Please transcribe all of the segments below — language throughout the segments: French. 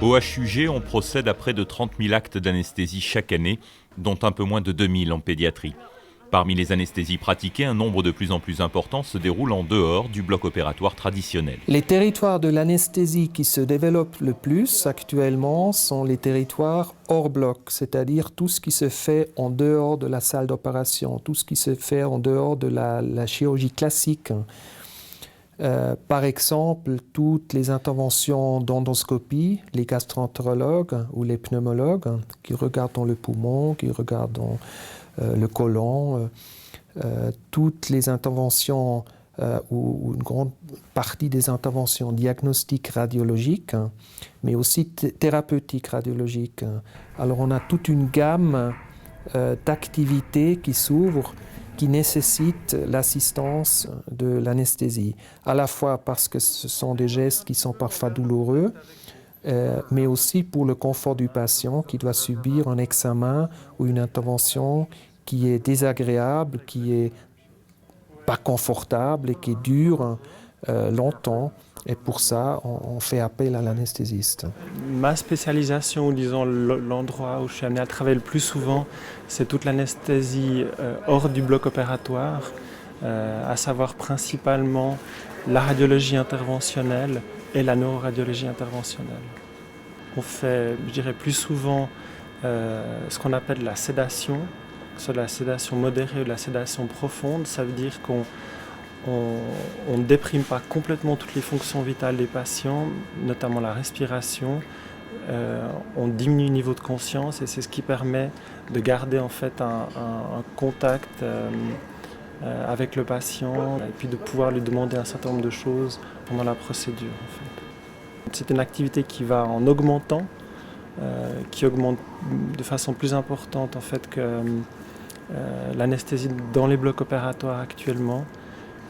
Au HUG, on procède à près de 30 000 actes d'anesthésie chaque année, dont un peu moins de 2 000 en pédiatrie. Parmi les anesthésies pratiquées, un nombre de plus en plus important se déroule en dehors du bloc opératoire traditionnel. Les territoires de l'anesthésie qui se développent le plus actuellement sont les territoires hors bloc, c'est-à-dire tout ce qui se fait en dehors de la salle d'opération, tout ce qui se fait en dehors de la chirurgie classique. Par exemple, toutes les interventions d'endoscopie, les gastroentérologues ou les pneumologues qui regardent dans le poumon, qui regardent dans le côlon, toutes les interventions ou une grande partie des interventions diagnostiques radiologiques, mais aussi thérapeutiques radiologiques. Alors on a toute une gamme d'activités qui s'ouvrent, qui nécessitent l'assistance de l'anesthésie, à la fois parce que ce sont des gestes qui sont parfois douloureux, mais aussi pour le confort du patient qui doit subir un examen ou une intervention qui est désagréable, qui est pas confortable et qui dure longtemps. Et pour ça, on fait appel à l'anesthésiste. Ma spécialisation, ou disons l'endroit où je suis amené à travailler le plus souvent, c'est toute l'anesthésie hors du bloc opératoire, à savoir principalement la radiologie interventionnelle et la neuroradiologie interventionnelle. On fait, je dirais, plus souvent ce qu'on appelle la sédation, que ce soit de la sédation modérée ou de la sédation profonde. Ça veut dire qu'on ne déprime pas complètement toutes les fonctions vitales des patients, notamment la respiration. On diminue le niveau de conscience et c'est ce qui permet de garder en fait un contact avec le patient et puis de pouvoir lui demander un certain nombre de choses pendant la procédure. En fait. C'est une activité qui va en augmentant, qui augmente de façon plus importante en fait que l'anesthésie dans les blocs opératoires actuellement.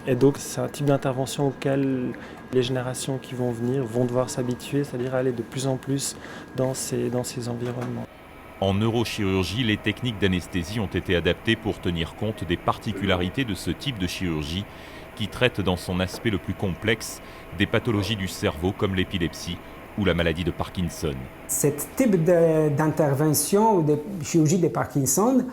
Et donc c'est un type d'intervention auquel les générations qui vont venir vont devoir s'habituer, c'est-à-dire aller de plus en plus dans ces environnements. En neurochirurgie, les techniques d'anesthésie ont été adaptées pour tenir compte des particularités de ce type de chirurgie qui traite dans son aspect le plus complexe des pathologies du cerveau comme l'épilepsie ou la maladie de Parkinson. Ce type d'intervention ou de chirurgie de Parkinson,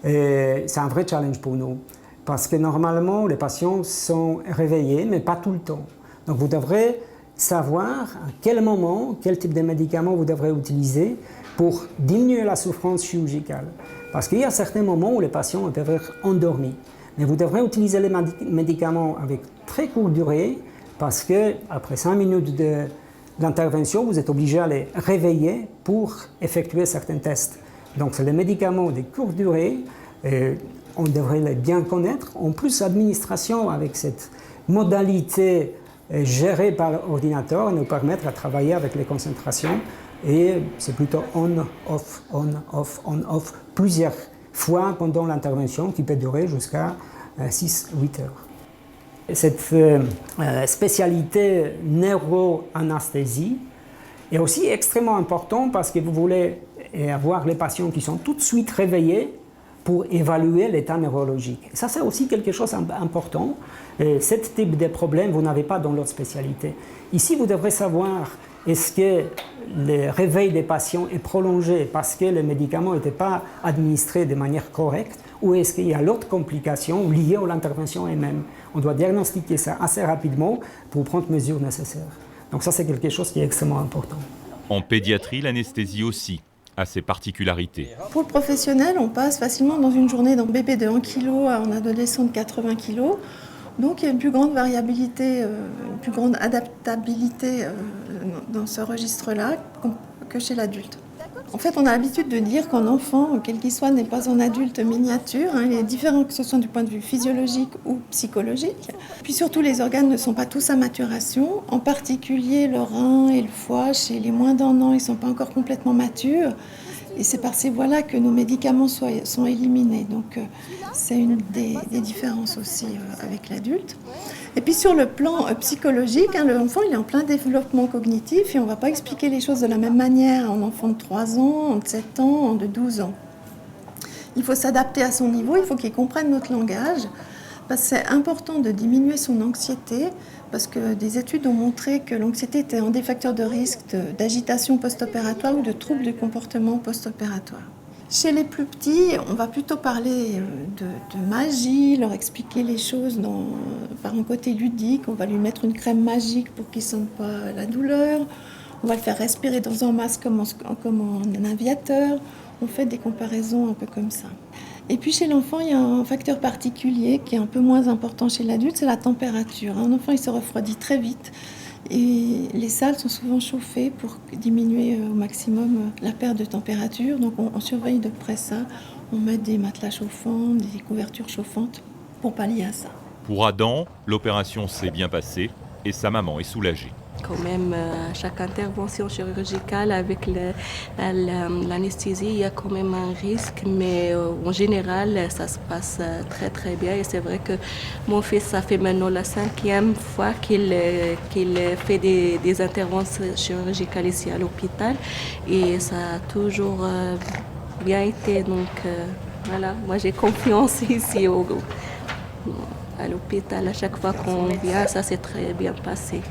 c'est un vrai challenge pour nous. Parce que normalement, les patients sont réveillés, mais pas tout le temps. Donc vous devrez savoir à quel moment, quel type de médicament vous devrez utiliser pour diminuer la souffrance chirurgicale. Parce qu'il y a certains moments où les patients peuvent être endormis. Mais vous devrez utiliser les médicaments avec très courte durée, parce qu'après 5 minutes d'intervention, vous êtes obligé à les réveiller pour effectuer certains tests. Donc c'est les médicaments de courte durée. On devrait les bien connaître. En plus, l'administration, avec cette modalité gérée par l'ordinateur, nous permettre de travailler avec les concentrations. Et c'est plutôt on-off, on-off, on-off, plusieurs fois pendant l'intervention, qui peut durer jusqu'à 6-8 heures. Cette spécialité neuro-anesthésie est aussi extrêmement importante parce que vous voulez avoir les patients qui sont tout de suite réveillés pour évaluer l'état neurologique. Ça, c'est aussi quelque chose d'important. Ce type de problème, vous n'avez pas dans l'autre spécialité. Ici, vous devrez savoir est-ce que le réveil des patients est prolongé parce que les médicaments n'étaient pas administrés de manière correcte ou est-ce qu'il y a l'autre complication liée à l'intervention elle-même. On doit diagnostiquer ça assez rapidement pour prendre les mesures nécessaires. Donc ça, c'est quelque chose qui est extrêmement important. En pédiatrie, l'anesthésie aussi a ses particularités. Pour le professionnel, on passe facilement dans une journée d'un bébé de 1 kg à un adolescent de 80 kg. Donc il y a une plus grande variabilité, une plus grande adaptabilité dans ce registre-là que chez l'adulte. En fait, on a l'habitude de dire qu'un enfant, quel qu'il soit, n'est pas un adulte miniature. Il est différent que ce soit du point de vue physiologique ou psychologique. Puis surtout, les organes ne sont pas tous à maturation. En particulier, le rein et le foie, chez les moins d'1 an, ils ne sont pas encore complètement matures. Et c'est par ces voies-là que nos médicaments sont éliminés. Donc c'est une des différences aussi avec l'adulte. Et puis sur le plan psychologique, l'enfant il est en plein développement cognitif et on ne va pas expliquer les choses de la même manière à un enfant de 3 ans, de 7 ans, de 12 ans. Il faut s'adapter à son niveau, il faut qu'il comprenne notre langage. C'est important de diminuer son anxiété parce que des études ont montré que l'anxiété était un des facteurs de risque d'agitation post-opératoire ou de troubles du comportement post-opératoire. Chez les plus petits, on va plutôt parler de magie, leur expliquer les choses par un côté ludique. On va lui mettre une crème magique pour qu'il ne sente pas la douleur. On va le faire respirer dans un masque comme un aviateur. On fait des comparaisons un peu comme ça. Et puis chez l'enfant, il y a un facteur particulier qui est un peu moins important chez l'adulte, c'est la température. Un enfant, il se refroidit très vite. Et les salles sont souvent chauffées pour diminuer au maximum la perte de température. Donc on surveille de près ça. On met des matelas chauffants, des couvertures chauffantes pour pallier à ça. Pour Adam, l'opération s'est bien passée et sa maman est soulagée. Quand même, à chaque intervention chirurgicale avec l'anesthésie, il y a quand même un risque, mais en général, ça se passe très très bien. Et c'est vrai que mon fils, ça fait maintenant la 5e fois qu'il fait des interventions chirurgicales ici à l'hôpital. Et ça a toujours bien été. Donc voilà, moi j'ai confiance ici à l'hôpital. À chaque fois qu'on vient, ça s'est très bien passé.